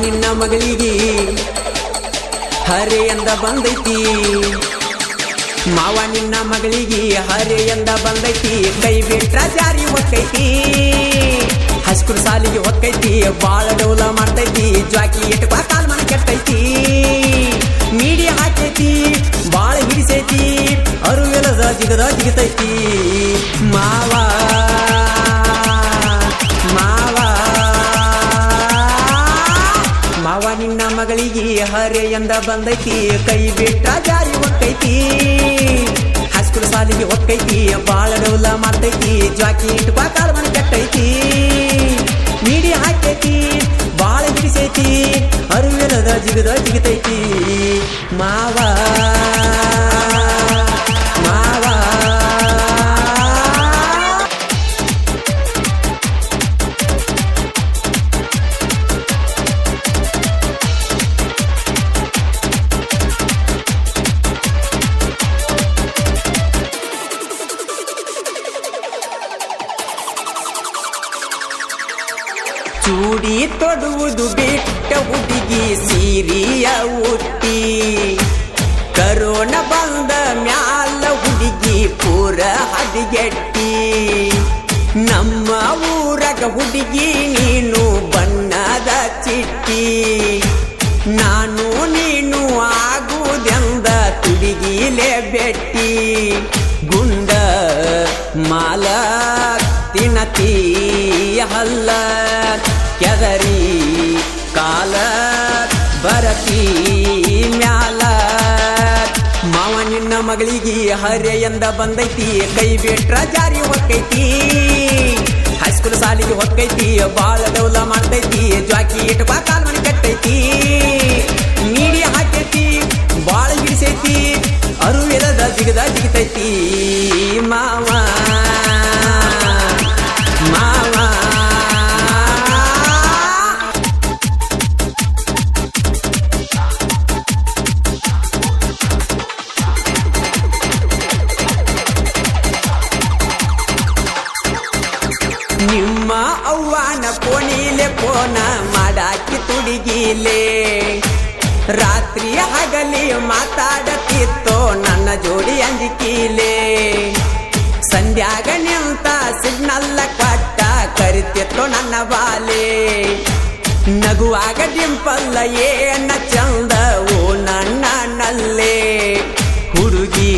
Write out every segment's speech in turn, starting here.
ನಿನ್ನ ಮಗಳಿಗೆ ಹರೆ ಎಂದ ಬಂದೈತಿ ಮಾವ ನಿನ್ನ ಮಗಳಿಗೆ ಹರೆ ಎಂದ ಬಂದೈತಿ ಕೈ ಬಿಟ್ರ ಜಾರಿ ಹೊಕ್ಕೈತಿ ಹೈಸ್ಕೂಲ್ ಸಾಲಿಗೆ ಹೊಕ್ಕೈತಿ ಬಾಳ ಡೌಲ ಮಾಡ್ತೈತಿ ಜಾಕಿ ಇಟ್ಕೊ ಕಾಲ್ ಮನ ಕೆಟ್ಟೈತಿ ಮೀಡಿಯಾ ಹಾಕೈತಿ ಬಾಳ ಹಿಡಿಸೈತಿ ಅರುವೆಲದ ಜಿಗತೈತಿ ಮಾವ ಮಾವ ನಿನ್ನ ಮಗಳಿಗೆ ಹರೆ ಎಂದ ಬಂದೈತಿ ಕೈ ಬಿಟ್ಟ ಜಾರಿ ಹೊಕ್ಕೈತಿ ಹೈಸ್ಕೂಲ್ ಸಾಲಿಗೆ ಹೊಕ್ಕೈತಿ ಬಾಳ ಡೌಲ ಮಾಡ್ತೈತಿ ಜಾಕಿ ಇಟ್ಕೊ ಕಾಲ್ ಮನ ಕೆಟ್ಟೈತಿ ಮೀಡಿಯಾ ಹಾಕೈತಿ ಬಾಳ ಹಿಡಿಸೈತಿ ಅರುವೆಲದ ಜಿಗತೈತಿ ಮಾವ ಚೂಡಿ ತೊಡುವುದು ಬಿಟ್ಟ ಹುಡುಗಿ ಸೀರಿಯ ಉಟ್ಟಿ ಕರೋನ ಬಂದ ಮ್ಯಾಲ ಹುಡುಗಿ ಪೂರ ಹದಿಗೆಟ್ಟಿ ನಮ್ಮ ಊರಗ ಹುಡುಗಿ ನೀನು ಬಣ್ಣದ ಚಿಟ್ಟಿ ನಾನು ನೀನು ಆಗುವುದೆಂದ ತುಡಿಗಿಲೆ ಬೆಟ್ಟಿ ಗುಂಡ ಮಾಲ ತಿನತಿ ಹಲ್ಲ ಕೆದರಿ ಕಾಲ ಬರತಿ ಮ್ಯಾಲ ಮಾವ ನಿನ್ನ ಮಗಳಿಗೆ ಹರೆ ಎಂದ ಬಂದೈತಿ ಕೈ ಬಿಟ್ರ ಜಾರಿ ಹೊಕ್ಕೈತಿ ಹೈಸ್ಕೂಲ್ ಸಾಲಿಗೆ ಹೊಕ್ಕೈತಿ ಬಾಳ ಡೌಲ ಮಾಡ್ತೈತಿ ಜಾಕಿ ಇಟ್ಕೊ ಕಾಲ್ ಮನೆ ಕೆಟ್ಟೈತಿ ಮೀಡಿಯಾ ಹಾಕೈತಿ ಬಾಳ ಹಿಡಿಸೈತಿ ಅರುವೆಲದ ಜಿಗತೈತಿ ಮಾವ ನಿಮ್ಮ ಅವ್ವನ ಕೋಣಿಲೆ ಪೋನ ಮಾಡಾಕಿ ತುಡಿಗಿಲೆ ರಾತ್ರಿ ಹಗಲಿ ಮಾತಾಡತಿತ್ತೋ ನನ್ನ ಜೋಡಿ ಅಂಜಿಕಿಲೆ ಸಂಧ್ಯಾಗ ನಿಂತ ಸಿಗ್ನಲ್ಲ ಕೊಟ್ಟ ಕರಿತಿತ್ತೋ ನನ್ನ ಬಾಲೆ ನಗುವಾಗ ಡಿಂಪಲ್ಲ ಏನ ಚಂದ ಓ ನನ್ನ ನಲ್ಲೇ ಹುಡುಗಿ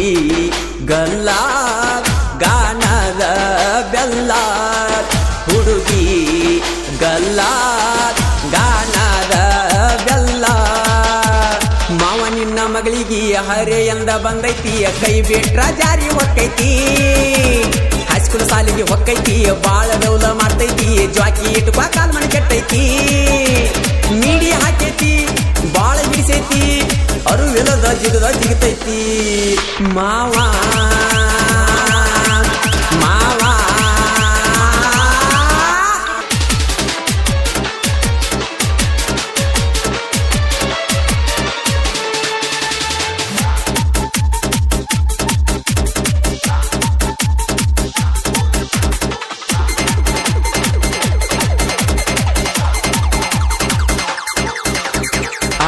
ಗಲ್ಲ ಗಾನದ ಬೆಲ್ಲ ಹುಡುಗಿ ಗಲ್ಲ ಗಾನದ ಬೆಲ್ಲ ಮಾವ ನಿನ್ನ ಮಗಳಿಗೆ ಹರೆ ಎಂದ ಬಂದೈತಿ ಕೈ ಬಿಟ್ರ ಜಾರಿ ಹೊಕ್ಕೈತಿ ಹೈಸ್ಕೂಲ್ ಸಾಲಿಗೆ ಹೊಕ್ಕೈತಿ ಬಾಳ ಡೌಲ ಮಾಡ್ತೈತಿ ಜಾಕಿ ಇಟ್ಕೊ ಕಾಲ್ ಮನೆ ಕೆಟ್ಟೈತಿ ಮೀಡಿಯಾ ಹಾಕೈತಿ ಬಾಳ ಹಿಡಿಸೈತಿ ಅರುವೆಲದ ಜಿಗತೈತಿ ಮಾವ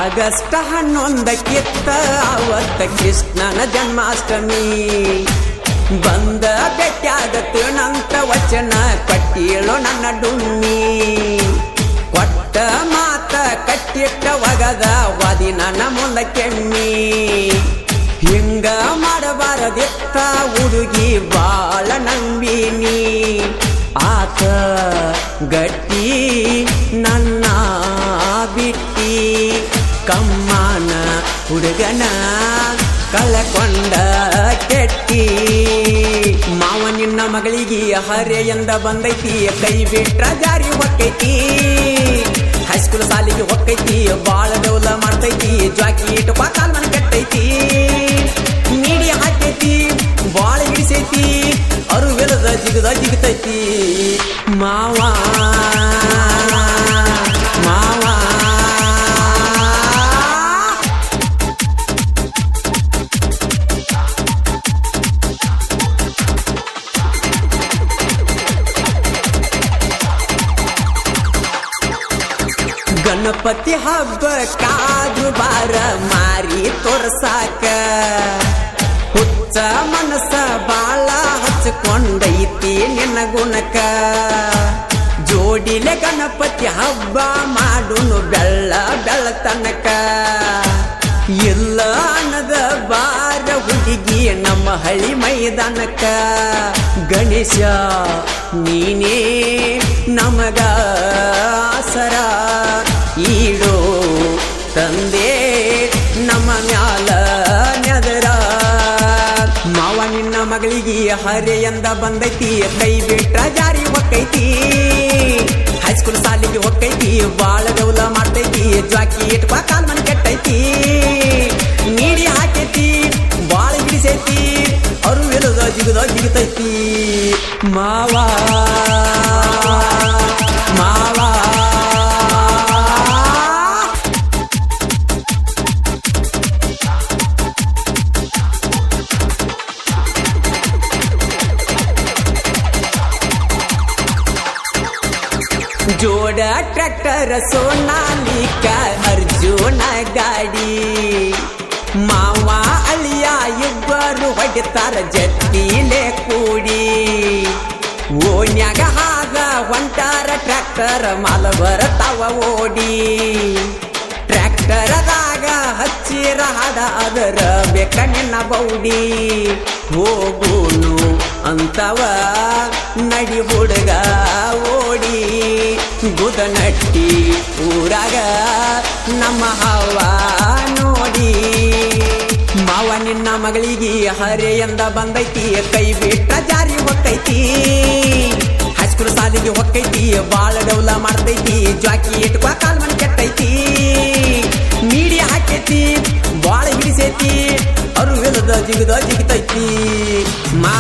ಆಗಸ್ಟ್ 11 ಅವತ್ತ ಕೃಷ್ಣನ ಜನ್ಮಾಷ್ಟಮಿ ಬಂದ ಬೆಟ್ಟಾದತ್ತು ನಂತ ವಚನ ಕಟ್ಟಿಳೋ ನನ್ನ ಡುಮ್ಮಿ ಕೊಟ್ಟ ಮಾತ ಕಟ್ಟಿಟ್ಟ ಒಗದ ವಾದಿ ನನ್ನ ಮುಂದ ಕೆಮ್ಮಿ ಹಿಂಗ ಮಾಡಬಾರದಿತ್ತ ಹುಡುಗಿ ಬಾಳ ನಂಬಿನಿ ಆತ ಗಟ್ಟಿ ನನ್ನ ಬಿಟ್ಟಿ ಕಮ್ಮನ ಹುಡುಗನ ಕಳಕೊಂಡ ಕೆಟ್ಟಿ ಮಾವ ನಿನ್ನ ಮಗಳಿಗೆ ಹರೆ ಎಂದ ಬಂದೈತಿ ಕೈ ಬಿಟ್ರ ಜಾರಿ ಹೊಕ್ಕೈತಿ ಹೈಸ್ಕೂಲ್ ಸಾಲಿಗೆ ಹೊಕ್ಕೈತಿ ಬಾಳ ಡೌಲ ಮಾಡ್ತೈತಿ ಜಾಕಿ ಇಟ್ಕೊ ಕಾಲ್ ಮನ ಕೆಟ್ಟೈತಿ ಮೀಡಿಯಾ ಹಾಕೈತಿ ಬಾಳ ಹಿಡಿಸೈತಿ ಅರುವೆಲದ ಜಿಗತೈತಿ ಮಾವ ಗಣಪತಿ ಹಬ್ಬ ಕಾದು ಬಾರ ಮಾರಿ ತೋರ್ಸಾಕ ಹುಚ್ಚ ಮನಸ್ಸ ಬಾಳ ಹಚ್ಕೊಂಡೈತಿ ನಿನ್ನ ಗುಣಕ ಜೋಡಿಲೆ ಗಣಪತಿ ಹಬ್ಬ ಮಾಡುನು ಬೆಳ್ಳ ಬೆಳತನಕ ಇಲ್ಲ ಅನ್ನದ ಬಾರ ಹುಡುಗಿ ನಮ್ಮ ಹಳ್ಳಿ ಮೈದಾನಕ್ಕ ಗಣೇಶ ನೀನೇ ನಮಗ ಆಸರ ಈಡೋ ತಂದೆ ನಮ್ಮ ಮ್ಯಾಲ ನೆದರ ಮಾವ ನಿನ್ನ ಮಗಳಿಗೆ ಹರೆಯಂದ ಬಂದೈತಿ ಕೈ ಬಿಟ್ಟ ಜಾರಿ ಹೊಕ್ಕೈತಿ ಹೈಸ್ಕೂಲ್ ಸಾಲಿಗೆ ಹೊಕ್ಕೈತಿ ಬಾಳ ಡೌಲ ಮಾಡ್ತೈತಿ ಜ್ವಾಕಿ ಇಟ್ಕೊ ಕಾಲ್ ಮನೆ ಕೆಟ್ಟೈತಿ ನೀಡಿ ಹಾಕೈತಿ ಬಾಳ ಹಿಡಿಸೈತಿ ಅವರು ಇಲ್ಲದ ಜಿಗತೈತಿ ಮಾವ ಮಾವ ಜೋಡ ಟ್ರ್ಯಾಕ್ಟರ್ ಸೋನಾಲಿಕ ಅರ್ಜುನ ಗಾಡಿ ಮಾವ ಅಳಿಯ ಇಬ್ಬರು ಹೊಡಿತಾರ ಜತ್ತಿಲೆ ಕೂಡಿ ಓಣ್ಯಾಗ ಹಾಗ ಹೊಂಟಾರ ಟ್ರ್ಯಾಕ್ಟರ್ ಮಾಲ ಬರತಾವ ಓಡಿ ಟ್ರ್ಯಾಕ್ಟರದಾಗ ಹಚ್ಚಿರ ಹಾಡ ಅದರ ಬೇಕ ನಿನ್ನ ಬೌಡಿ ಹೋಗುನು ಅಂತವ ನಡಿ ಹುಡುಗ ಓಡಿ ಗುದನಟ್ಟಿ ಊರಾಗ ನಮ್ಮ ಹವ ನೋಡಿ ಮಾವ ನಿನ್ನ ಮಗಳಿಗೆ ಹರೆಯಂದ ಬಂದೈತಿ ಕೈ ಬಿಟ್ಟ ಜಾರಿ ಹೊಕ್ಕೈತಿ ಹೈಸ್ಕೂಲ್ ಸಾಲಿಗೆ ಹೊಕ್ಕೈತಿ ಬಾಳ ಡೌಲ ಮಾಡ್ತೈತಿ ಜ್ವಾಕಿ ಇಟ್ಕೊ ಕಾಲ್ ಮನೆ ಕೆಟ್ಟೈತಿ ನೀಡಿ ಹಾಕೈತಿ ಬಾಳ ಹಿಡಿಸೈತಿ ಅವರು ಇಲ್ಲದ ಜಿಗತೈತಿ ಮಾ